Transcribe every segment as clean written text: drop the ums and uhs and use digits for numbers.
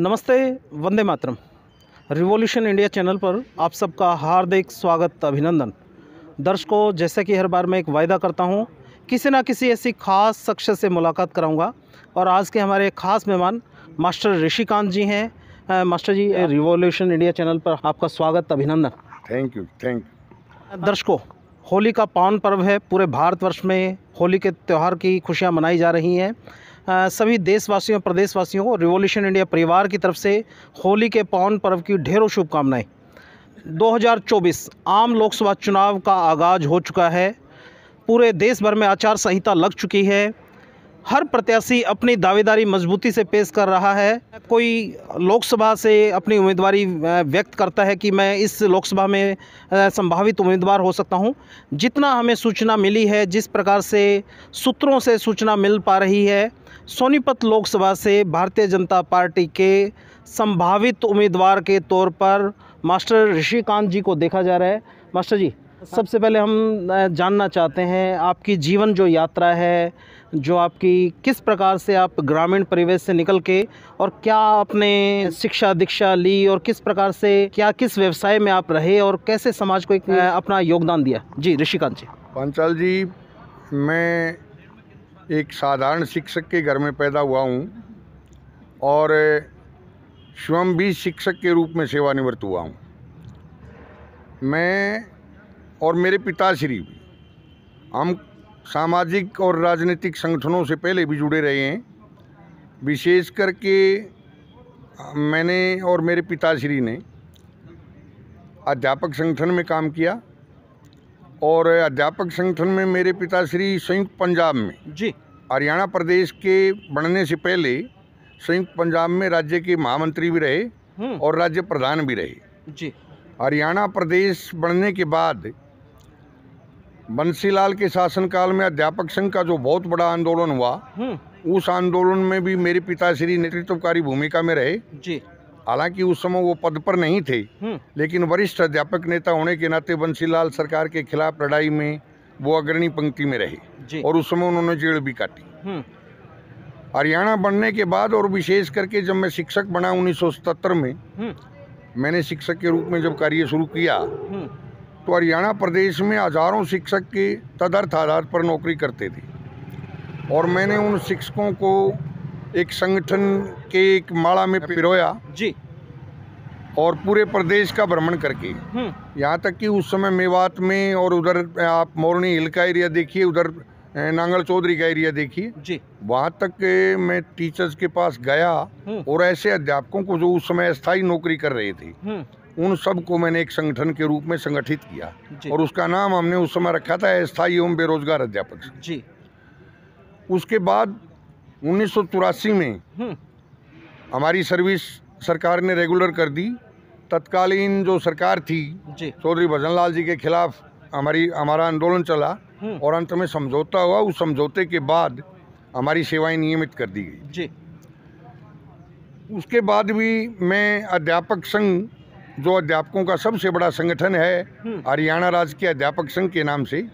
नमस्ते, Vande Mataram. Revolution India channel पर आप सबका हार्दिक स्वागत, अभिनंदन। दर्शकों, जैसे कि हर बार मैं एक वायदा करता हूं, किसी ना किसी ऐसी ख़ास शख्स से मुलाकात कराऊंगा और आज के हमारे खास मेहमान मास्टर ऋषिकांत जी हैं। मास्टर जी, रिवॉल्यूशन इंडिया चैनल पर आपका स्वागत, अभिनंदन। Thank you. दर्शकों, होली का पावन पर्व है। पूरे भारतवर्ष में होली के त्यौहार की खुशियाँ मनाई जा रही हैं। सभी देशवासियों, प्रदेशवासियों को रिवॉल्यूशन इंडिया परिवार की तरफ से होली के पावन पर्व की ढेरों शुभकामनाएं। 2024 आम लोकसभा चुनाव का आगाज़ हो चुका है। पूरे देश भर में आचार संहिता लग चुकी है। हर प्रत्याशी अपनी दावेदारी मजबूती से पेश कर रहा है। कोई लोकसभा से अपनी उम्मीदवारी व्यक्त करता है कि मैं इस लोकसभा में संभावित उम्मीदवार हो सकता हूं। जितना हमें सूचना मिली है, जिस प्रकार से सूत्रों से सूचना मिल पा रही है, सोनीपत लोकसभा से भारतीय जनता पार्टी के संभावित उम्मीदवार के तौर पर मास्टर ऋषिकांत जी को देखा जा रहा है। मास्टर जी, सबसे पहले हम जानना चाहते हैं आपकी जीवन जो यात्रा है, जो आपकी किस प्रकार से आप ग्रामीण परिवेश से निकल के और क्या आपने शिक्षा दीक्षा ली और किस प्रकार से किस व्यवसाय में आप रहे और कैसे समाज को अपना योगदान दिया। जी ऋषिकांत जी। पांचाल जी, मैं एक साधारण शिक्षक के घर में पैदा हुआ हूँ और स्वयं भी शिक्षक के रूप में सेवानिवृत्त हुआ हूँ। मैं और मेरे पिताश्री भी, हम सामाजिक और राजनीतिक संगठनों से पहले भी जुड़े रहे हैं। विशेष करके मैंने और मेरे पिताश्री ने अध्यापक संगठन में काम किया और अध्यापक संगठन में मेरे पिताश्री संयुक्त पंजाब में जी हरियाणा प्रदेश के बनने से पहले संयुक्त पंजाब में राज्य के महामंत्री भी रहे और राज्य प्रधान भी रहे। जी। हरियाणा प्रदेश बनने के बाद बंसीलाल के शासनकाल में अध्यापक संघ का जो बहुत बड़ा आंदोलन हुआ, उस आंदोलन में भी मेरे पिताश्री नेतृत्वकारी भूमिका में रहे। जी। हालांकि उस समय वो पद पर नहीं थे, लेकिन वरिष्ठ अध्यापक नेता होने के नाते बंसीलाल सरकार के खिलाफ लड़ाई में वो अग्रणी पंक्ति में रहे और उस समय उन्होंने जेल भी काटी। हरियाणा बनने के बाद और विशेष करके जब मैं शिक्षक बना 1977 में, मैंने शिक्षक के रूप में जब कार्य शुरू किया तो हरियाणा प्रदेश में हजारों शिक्षक के तदर्थ आधार पर नौकरी करते थे और मैंने उन शिक्षकों को एक संगठन के एक माला में पिरोया जी और पूरे प्रदेश का भ्रमण करके, यहाँ तक कि उस समय मेवात में और उधर आप मोरनी हिल का एरिया देखिए, उधर नांगल चौधरी का एरिया देखिए जी, वहाँ तक मैं टीचर्स के पास गया और ऐसे अध्यापकों को जो उस समय अस्थायी नौकरी कर रहे थे, उन सब को मैंने एक संगठन के रूप में संगठित किया और उसका नाम हमने उस समय रखा था अस्थायी एवं बेरोजगार अध्यापक जी। उसके बाद 1984 में हमारी सर्विस सरकार ने रेगुलर कर दी। तत्कालीन जो सरकार थी, चौधरी भजनलाल जी के खिलाफ हमारा आंदोलन चला और अंत में समझौता हुआ। उस समझौते के बाद हमारी सेवाएं नियमित कर दी गई जी। उसके बाद भी मैं अध्यापक संघ, जो अध्यापकों का सबसे बड़ा संगठन है, हरियाणा राज्य के अध्यापक संघ के नाम से,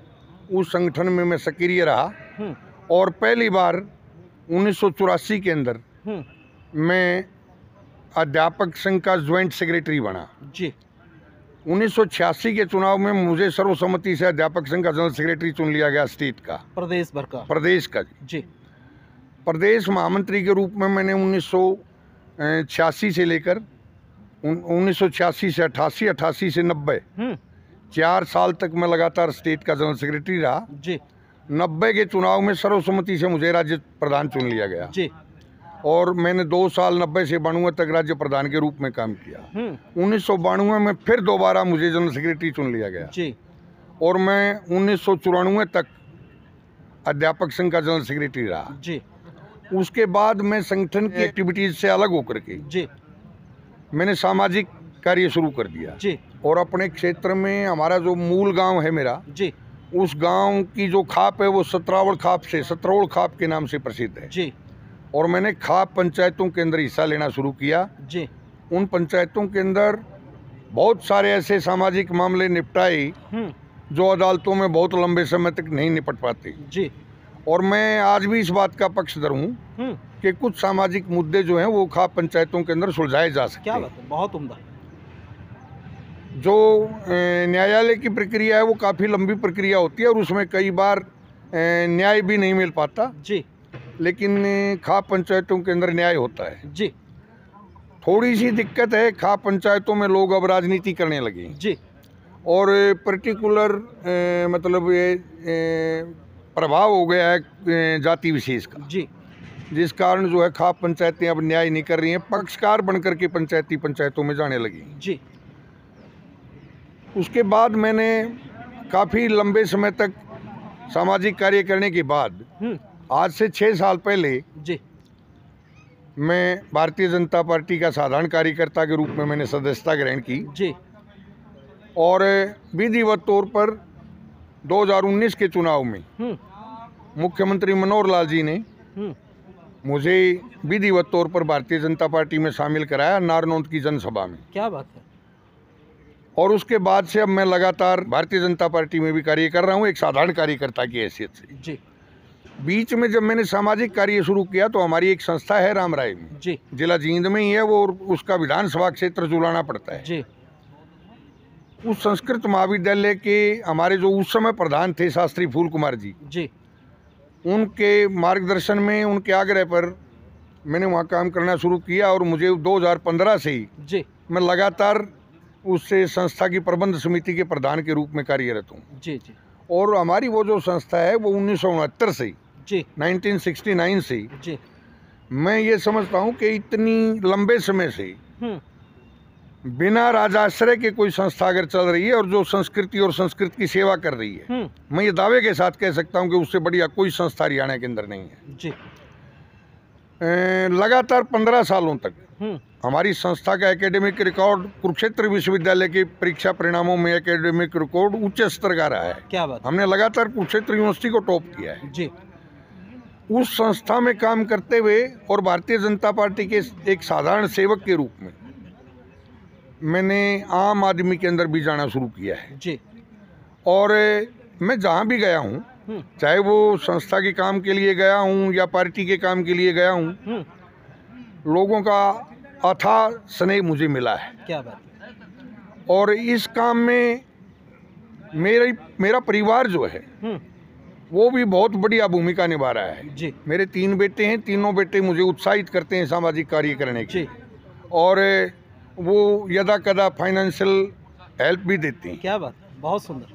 उस संगठन में मैं सक्रिय रहा और पहली बार 1984 के अंदर मैं अध्यापक संघ का ज्वाइंट सेक्रेटरी बना जी। 1986 के चुनाव में मुझे सर्वसम्मति से अध्यापक संघ का जनरल सेक्रेटरी चुन लिया गया, स्टेट का, प्रदेश का जी। प्रदेश महामंत्री के रूप में मैंने 1986 से लेकर 1986 से 88, 88 से 90 4 साल तक मैं लगातार स्टेट का जनरल सेक्रेटरी रहा जी। 90 के चुनाव में सर्वसम्मति से मुझे राज्य प्रधान चुन लिया गया जी और मैंने 2 साल 90 से 92 तक राज्य प्रधान के रूप में काम किया। 1992 में फिर दोबारा मुझे जनरल सेक्रेटरी चुन लिया गया जी और मैं 1994 तक अध्यापक संघ का जनरल सेक्रेटरी रहा जी। उसके बाद मैं संगठन की एक्टिविटीज से अलग होकर के जी मैंने सामाजिक कार्य शुरू कर दिया जी और अपने क्षेत्र में, हमारा जो मूल गांव है मेरा जी, उस गांव की जो खाप है वो सतरावड़ खाप के नाम से प्रसिद्ध है जी और मैंने खाप पंचायतों के अंदर हिस्सा लेना शुरू किया जी। उन पंचायतों के अंदर बहुत सारे ऐसे सामाजिक मामले निपटाए जो अदालतों में बहुत लंबे समय तक नहीं निपट पाते जी और मैं आज भी इस बात का पक्षधर हूँ कि कुछ सामाजिक मुद्दे जो हैं वो खाप पंचायतों के अंदर सुलझाए जा सकते हैं। क्या बात है, बहुत उम्दा। जो न्यायालय की प्रक्रिया है वो काफ़ी लंबी प्रक्रिया होती है और उसमें कई बार न्याय भी नहीं मिल पाता जी, लेकिन खाप पंचायतों के अंदर न्याय होता है जी। थोड़ी सी दिक्कत है, खाप पंचायतों में लोग अब राजनीति करने लगे जी, और पर्टिकुलर मतलब ये प्रभाव हो गया है जाति विशेष का जी, जिस कारण जो है खाप पंचायतें अब न्याय नहीं कर रही हैं, पक्षकार बनकर के पंचायतों में जाने लगी जी। उसके बाद मैंने काफ़ी लंबे समय तक सामाजिक कार्य करने के बाद आज से 6 साल पहले जी मैं भारतीय जनता पार्टी का साधारण कार्यकर्ता के रूप में मैंने सदस्यता ग्रहण की जी, और विधिवत तौर पर 2019 के चुनाव में मुख्यमंत्री मनोहर लाल जी ने मुझे विधिवत तौर पर भारतीय जनता पार्टी में शामिल कराया नारनौंद की जनसभा में। क्या बात है। और उसके बाद से अब मैं लगातार भारतीय जनता पार्टी में भी कार्य कर रहा हूँ एक साधारण कार्यकर्ता की हैसियत से जी। बीच में जब मैंने सामाजिक कार्य शुरू किया तो हमारी एक संस्था है रामराय में जी, जिला जींद में ही है वो, उसका विधानसभा क्षेत्र जुलाना पड़ता है जी। उस संस्कृत महाविद्यालय के हमारे जो उस समय प्रधान थे शास्त्री फूल कुमार जी जी, उनके मार्गदर्शन में उनके आग्रह पर मैंने वहाँ काम करना शुरू किया और मुझे 2015 से ही जी मैं लगातार उससे संस्था की प्रबंध समिति के प्रधान के रूप में कार्यरत हूँ। जी, जी, और हमारी वो जो संस्था है वो 1969 से जी, 1969 से जी, मैं ये समझता हूँ कि इतनी लंबे समय से बिना राजाश्रय के कोई संस्था अगर चल रही है और जो संस्कृति और संस्कृत की सेवा कर रही है मैं ये दावे के साथ कह सकता हूँ कि उससे बढ़िया कोई संस्था हरियाणा के अंदर नहीं है। जी। लगातार 15 सालों तक हमारी संस्था का एकेडमिक रिकॉर्ड कुरुक्षेत्र विश्वविद्यालय के परीक्षा परिणामों में एकेडमिक रिकॉर्ड उच्च स्तर का रहा है। क्या बात। हमने लगातार कुरुक्षेत्र यूनिवर्सिटी को टॉप किया है जी। उस संस्था में काम करते हुए और भारतीय जनता पार्टी के एक साधारण सेवक के रूप में मैंने आम आदमी के अंदर भी जाना शुरू किया है जी। और मैं जहाँ भी गया हूँ चाहे वो संस्था के काम के लिए गया हूँ या पार्टी के काम के लिए गया हूँ लोगों का अथाह स्नेह मुझे मिला है। क्या बात। और इस काम में मेरा परिवार जो है वो भी बहुत बढ़िया भूमिका निभा रहा है जी। मेरे 3 बेटे हैं, तीनों बेटे मुझे उत्साहित करते हैं सामाजिक कार्य करने की और वो यदा कदा फाइनेंशियल हेल्प भी देते हैं। क्या बात, बहुत सुंदर।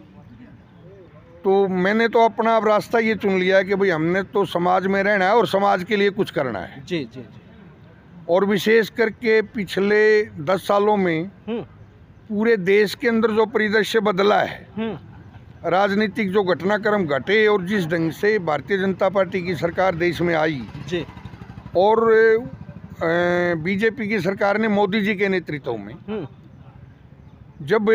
तो मैंने तो अपना अब रास्ता ये चुन लिया है कि भाई हमने तो समाज में रहना है और समाज के लिए कुछ करना है। जी, जी, जी। और विशेष करके पिछले 10 सालों में पूरे देश के अंदर जो परिदृश्य बदला है, राजनीतिक जो घटनाक्रम घटे और जिस ढंग से भारतीय जनता पार्टी की सरकार देश में आई जी। और बीजेपी की सरकार ने मोदी जी के नेतृत्व में जब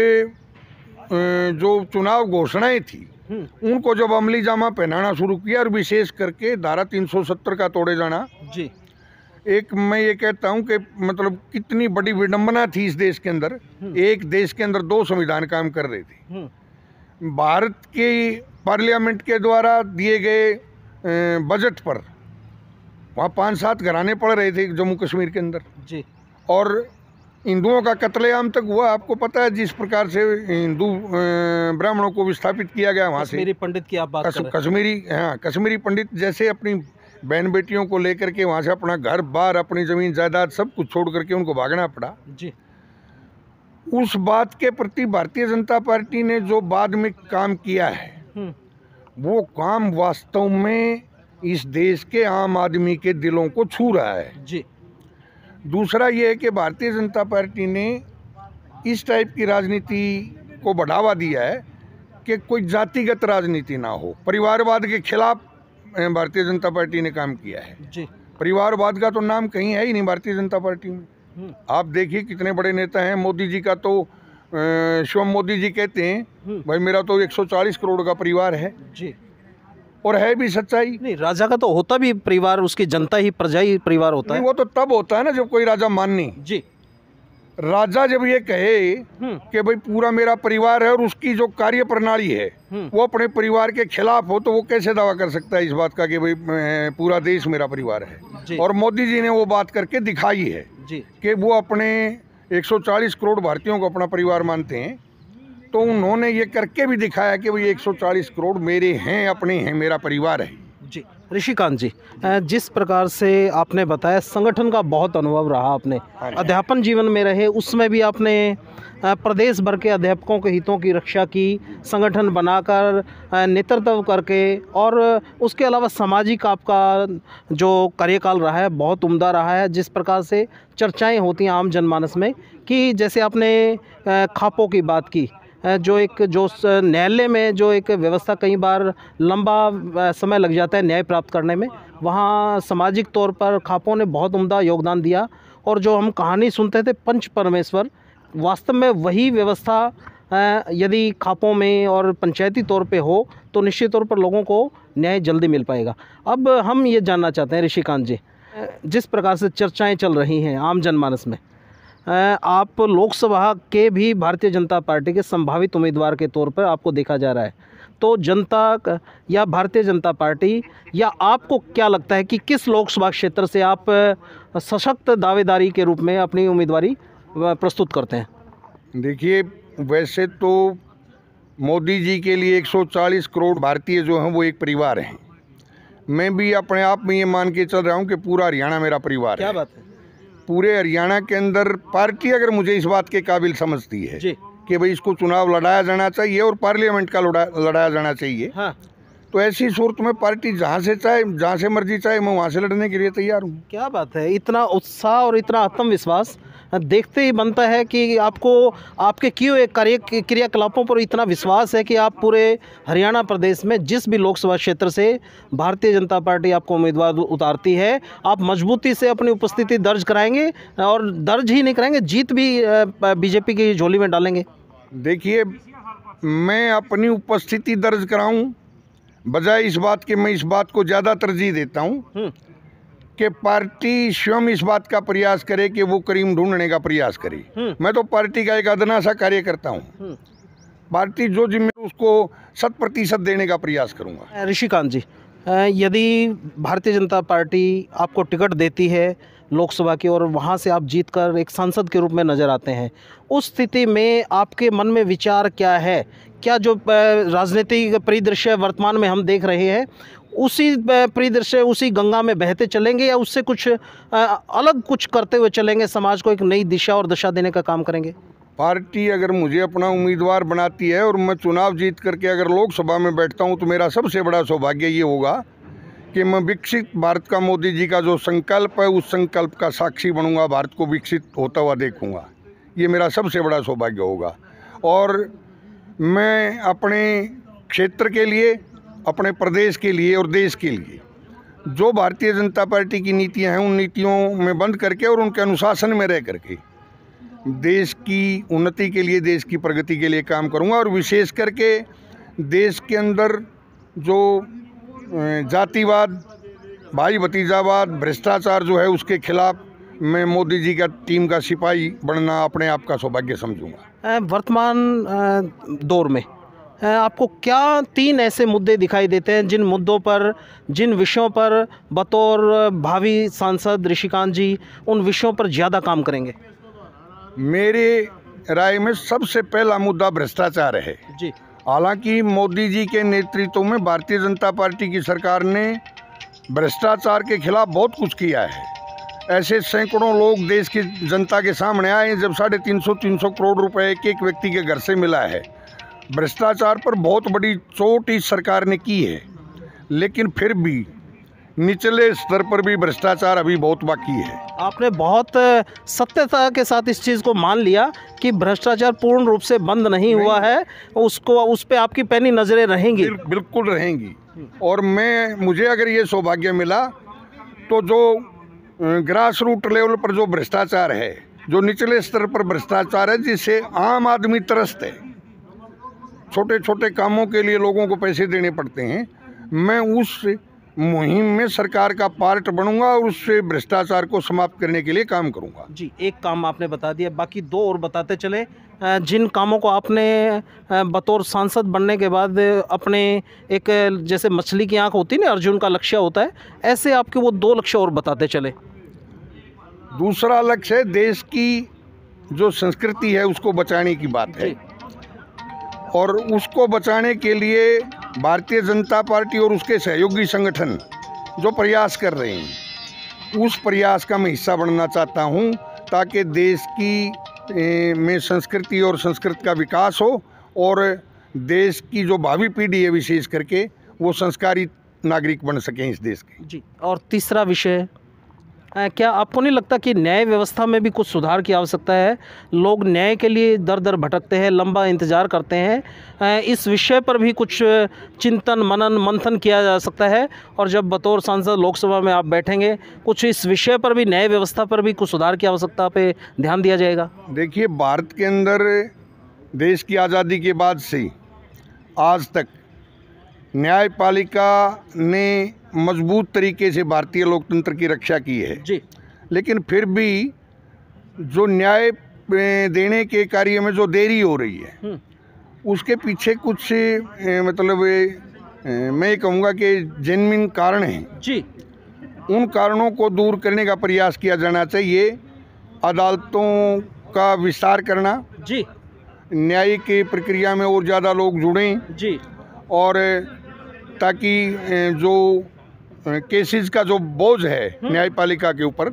जो चुनाव घोषणाएं थी उनको जब अमली जामा पहनाना शुरू किया और विशेष करके धारा 370 का तोड़े जाना जी, एक मैं ये कहता हूँ कि मतलब कितनी बड़ी विडंबना थी इस देश के अंदर। एक देश के अंदर 2 संविधान काम कर रहे थे। भारत के पार्लियामेंट के द्वारा दिए गए बजट पर वहाँ 5-7 घराने पड़ रहे थे जम्मू कश्मीर के अंदर जी। और हिंदुओं का कत्लेआम तक हुआ। आपको पता है जिस प्रकार से हिंदू ब्राह्मणों को विस्थापित किया गया वहाँ से। कश्मीरी पंडित की आप बात कर रहे हैं। कश्मीरी पंडित जैसे अपनी बहन बेटियों को लेकर के वहाँ से अपना घर बार अपनी ज़मीन जायदाद सब कुछ छोड़ करके उनको भागना पड़ा जी। उस बात के प्रति भारतीय जनता पार्टी ने जो बाद में काम किया है वो काम वास्तव में इस देश के आम आदमी के दिलों को छू रहा है जी। दूसरा ये है कि भारतीय जनता पार्टी ने इस टाइप की राजनीति को बढ़ावा दिया है कि कोई जातिगत राजनीति ना हो। परिवारवाद के खिलाफ भारतीय जनता पार्टी ने काम किया है जी। परिवारवाद का तो नाम कहीं है ही नहीं भारतीय जनता पार्टी में। आप देखिए कितने बड़े नेता हैं। मोदी जी का तो शिवम मोदी जी कहते हैं भाई मेरा तो 140 करोड़ का परिवार है जी। और है भी सच्चाई। नहीं, राजा का तो होता भी परिवार, उसकी जनता ही प्रजा ही परिवार होता है। वो तो तब होता है ना जब कोई राजा माने जी। राजा जब ये कहे कि भाई पूरा मेरा परिवार है और उसकी जो कार्य प्रणाली है वो अपने परिवार के खिलाफ हो, तो वो कैसे दावा कर सकता है इस बात का कि भाई पूरा देश मेरा परिवार है। और मोदी जी ने वो बात करके दिखाई है कि वो अपने 140 करोड़ भारतीयों को अपना परिवार मानते हैं, तो उन्होंने ये करके भी दिखाया कि भाई 140 करोड़ मेरे हैं, अपने हैं, मेरा परिवार है। जी ऋषिकांत जी, जिस प्रकार से आपने बताया संगठन का बहुत अनुभव रहा, आपने अध्यापन जीवन में रहे, उसमें भी आपने प्रदेश भर के अध्यापकों के हितों की रक्षा की, संगठन बनाकर नेतृत्व करके, और उसके अलावा सामाजिक आपका जो कार्यकाल रहा है बहुत उम्दा रहा है। जिस प्रकार से चर्चाएं होती हैं आम जनमानस में कि जैसे आपने खापों की बात की, जो न्यायालय में जो एक व्यवस्था कई बार लंबा समय लग जाता है न्याय प्राप्त करने में, वहाँ सामाजिक तौर पर खापों ने बहुत उम्दा योगदान दिया। और जो हम कहानी सुनते थे पंच परमेश्वर, वास्तव में वही व्यवस्था यदि खापों में और पंचायती तौर पे हो तो निश्चित तौर पर लोगों को न्याय जल्दी मिल पाएगा। अब हम ये जानना चाहते हैं ऋषिकांत जी, जिस प्रकार से चर्चाएँ चल रही हैं आम जनमानस में, आप लोकसभा के भी भारतीय जनता पार्टी के संभावित उम्मीदवार के तौर पर आपको देखा जा रहा है, तो जनता या भारतीय जनता पार्टी या आपको क्या लगता है कि किस लोकसभा क्षेत्र से आप सशक्त दावेदारी के रूप में अपनी उम्मीदवारी प्रस्तुत करते हैं? देखिए, वैसे तो मोदी जी के लिए 140 करोड़ भारतीय जो हैं वो एक परिवार हैं। मैं भी अपने आप में ये मान के चल रहा हूँ कि पूरा हरियाणा मेरा परिवार है। क्या बात है। पूरे हरियाणा के अंदर पार्टी अगर मुझे इस बात के काबिल समझती है कि भाई इसको चुनाव लड़ाया जाना चाहिए और पार्लियामेंट का लड़ाया जाना चाहिए, हाँ, तो ऐसी सूरत में पार्टी जहाँ से मर्जी चाहे मैं वहाँ से लड़ने के लिए तैयार हूँ। क्या बात है, इतना उत्साह और इतना आत्मविश्वास देखते ही बनता है कि आपको आपके किए हुए क्रियाकलापों पर इतना विश्वास है कि आप पूरे हरियाणा प्रदेश में जिस भी लोकसभा क्षेत्र से भारतीय जनता पार्टी आपको उम्मीदवार उतारती है, आप मजबूती से अपनी उपस्थिति दर्ज कराएंगे, और दर्ज ही नहीं कराएंगे, जीत भी बीजेपी की झोली में डालेंगे। देखिए, मैं अपनी उपस्थिति दर्ज कराऊं बजाय इस बात के, मैं इस बात को ज़्यादा तरजीह देता हूं कि पार्टी स्वयं इस बात का प्रयास करे कि वो करीम ढूंढने का प्रयास करे। मैं तो पार्टी का एक अदना सा कार्य करता हूँ। पार्टी जो जिम्मेदारी उसको 100% देने का प्रयास करूँगा। ऋषिकांत जी, यदि भारतीय जनता पार्टी आपको टिकट देती है लोकसभा की और वहाँ से आप जीतकर एक सांसद के रूप में नज़र आते हैं, उस स्थिति में आपके मन में विचार क्या है? क्या जो राजनीतिक परिदृश्य वर्तमान में हम देख रहे हैं उसी परिदृश्य, उसी गंगा में बहते चलेंगे, या उससे कुछ अलग कुछ करते हुए चलेंगे, समाज को एक नई दिशा और दशा देने का काम करेंगे? पार्टी अगर मुझे अपना उम्मीदवार बनाती है और मैं चुनाव जीत करके अगर लोकसभा में बैठता हूं, तो मेरा सबसे बड़ा सौभाग्य ये होगा कि मैं विकसित भारत का मोदी जी का जो संकल्प है उस संकल्प का साक्षी बनूंगा, भारत को विकसित होता हुआ देखूंगा। ये मेरा सबसे बड़ा सौभाग्य होगा। और मैं अपने क्षेत्र के लिए, अपने प्रदेश के लिए और देश के लिए जो भारतीय जनता पार्टी की नीतियां हैं, उन नीतियों में बंद करके और उनके अनुशासन में रह करके देश की उन्नति के लिए, देश की प्रगति के लिए काम करूंगा। और विशेष करके देश के अंदर जो जातिवाद, भाई भतीजावाद, भ्रष्टाचार जो है उसके खिलाफ मैं मोदी जी का टीम का सिपाही बनना अपने आप का सौभाग्य समझूंगा। वर्तमान दौर में आपको क्या 3 ऐसे मुद्दे दिखाई देते हैं जिन मुद्दों पर, जिन विषयों पर बतौर भावी सांसद ऋषिकांत जी उन विषयों पर ज़्यादा काम करेंगे? मेरे राय में सबसे पहला मुद्दा भ्रष्टाचार है जी। हालांकि मोदी जी के नेतृत्व में भारतीय जनता पार्टी की सरकार ने भ्रष्टाचार के खिलाफ बहुत कुछ किया है। ऐसे सैकड़ों लोग देश की जनता के सामने आए जब 350 करोड़ रुपए एक व्यक्ति के घर से मिला है। भ्रष्टाचार पर बहुत बड़ी चोट इस सरकार ने की है, लेकिन फिर भी निचले स्तर पर भी भ्रष्टाचार अभी बहुत बाकी है। आपने बहुत सत्यता के साथ इस चीज़ को मान लिया कि भ्रष्टाचार पूर्ण रूप से बंद नहीं हुआ है, उस पे आपकी पैनी नज़रें रहेंगी। बिल्कुल रहेंगी। और मुझे अगर ये सौभाग्य मिला तो जो ग्रास रूट लेवल पर जो भ्रष्टाचार है, जो निचले स्तर पर भ्रष्टाचार है, जिससे आम आदमी त्रस्त है, छोटे छोटे कामों के लिए लोगों को पैसे देने पड़ते हैं, मैं उस मुहिम में सरकार का पार्ट बनूंगा और उससे भ्रष्टाचार को समाप्त करने के लिए काम करूंगा। जी, एक काम आपने बता दिया, बाकी दो और बताते चले। जिन कामों को आपने बतौर सांसद बनने के बाद अपने एक जैसे मछली की आंख होती है ना, अर्जुन का लक्ष्य होता है, ऐसे आपके वो दो लक्ष्य और बताते चले। दूसरा लक्ष्य है देश की जो संस्कृति है उसको बचाने की बात है, और उसको बचाने के लिए भारतीय जनता पार्टी और उसके सहयोगी संगठन जो प्रयास कर रहे हैं, उस प्रयास का मैं हिस्सा बनना चाहता हूं, ताकि देश की में संस्कृति और संस्कृत का विकास हो और देश की जो भावी पीढ़ी है विशेष करके वो संस्कारी नागरिक बन सकें इस देश के। जी, और तीसरा विषय, क्या आपको नहीं लगता कि न्याय व्यवस्था में भी कुछ सुधार की आवश्यकता है? लोग न्याय के लिए दर दर भटकते हैं, लंबा इंतज़ार करते हैं। इस विषय पर भी कुछ चिंतन मनन मंथन किया जा सकता है, और जब बतौर सांसद लोकसभा में आप बैठेंगे, कुछ इस विषय पर भी, न्याय व्यवस्था पर भी कुछ सुधार की आवश्यकता पे ध्यान दिया जाएगा? देखिए, भारत के अंदर देश की आज़ादी के बाद से आज तक न्यायपालिका ने मजबूत तरीके से भारतीय लोकतंत्र की रक्षा की है जी, लेकिन फिर भी जो न्याय देने के कार्य में जो देरी हो रही है उसके पीछे कुछ मतलब मैं ये कहूँगा कि जेन्युइन कारण हैं जी। उन कारणों को दूर करने का प्रयास किया जाना चाहिए। अदालतों का विस्तार करना जी, न्यायिक प्रक्रिया में और ज़्यादा लोग जुड़ें जी, और ताकि जो केसेस का जो बोझ है न्यायपालिका के ऊपर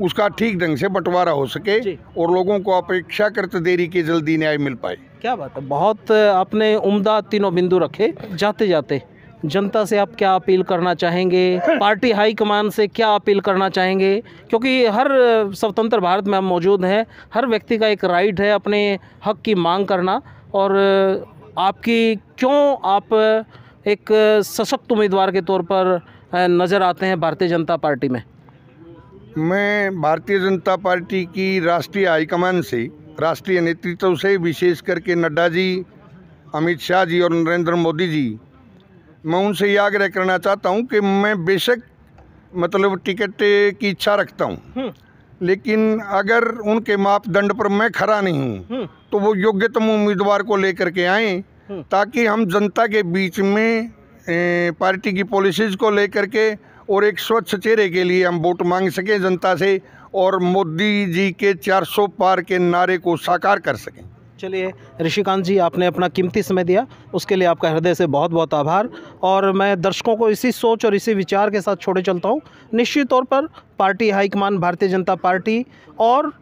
उसका ठीक ढंग से बंटवारा हो सके और लोगों को अपेक्षाकृत देरी के जल्दी न्याय मिल पाए। क्या बात है, बहुत आपने उम्दा तीनों बिंदु रखे। जाते जाते जनता से आप क्या अपील करना चाहेंगे? पार्टी हाईकमान से क्या अपील करना चाहेंगे? क्योंकि हर स्वतंत्र भारत में हम मौजूद हैं, हर व्यक्ति का एक राइट है अपने हक की मांग करना, और आपकी क्यों आप एक सशक्त उम्मीदवार के तौर पर नज़र आते हैं भारतीय जनता पार्टी में? मैं भारतीय जनता पार्टी की राष्ट्रीय हाईकमान से, राष्ट्रीय नेतृत्व से, विशेष करके नड्डा जी, अमित शाह जी और नरेंद्र मोदी जी, मैं उनसे ये आग्रह करना चाहता हूं कि मैं बेशक मतलब टिकट की इच्छा रखता हूं, लेकिन अगर उनके मापदंड पर मैं खरा नहीं हूं तो वो योग्यतम उम्मीदवार को लेकर के आएँ, ताकि हम जनता के बीच में पार्टी की पॉलिसीज़ को लेकर के और एक स्वच्छ चेहरे के लिए हम वोट मांग सकें जनता से और मोदी जी के 400 पार के नारे को साकार कर सकें। चलिए ऋषिकांत जी, आपने अपना कीमती समय दिया, उसके लिए आपका हृदय से बहुत बहुत आभार। और मैं दर्शकों को इसी सोच और इसी विचार के साथ छोड़े चलता हूँ। निश्चित तौर पर party high command Bharatiya Janata party और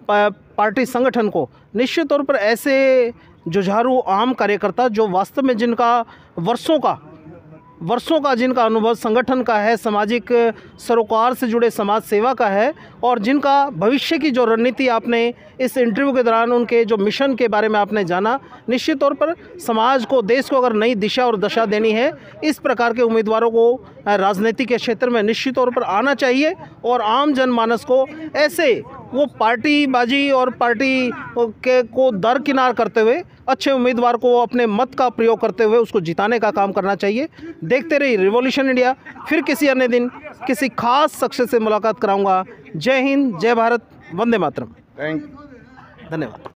पार्टी संगठन को निश्चित तौर पर ऐसे जुझारू आम कार्यकर्ता जो वास्तव में जिनका वर्षों का जिनका अनुभव संगठन का है, सामाजिक सरोकार से जुड़े समाज सेवा का है, और जिनका भविष्य की जो रणनीति आपने इस इंटरव्यू के दौरान उनके जो मिशन के बारे में आपने जाना, निश्चित तौर पर समाज को, देश को अगर नई दिशा और दशा देनी है, इस प्रकार के उम्मीदवारों को राजनीति के क्षेत्र में निश्चित तौर पर आना चाहिए। और आम जनमानस को ऐसे वो पार्टीबाजी और पार्टी के को दरकिनार करते हुए अच्छे उम्मीदवार को अपने मत का प्रयोग करते हुए उसको जिताने का काम करना चाहिए। देखते रहिए रिवॉल्यूशन इंडिया। फिर किसी अन्य दिन किसी खास शख्स से मुलाकात कराऊंगा। जय हिंद, जय भारत, वंदे मातरम। थैंक यू, धन्यवाद।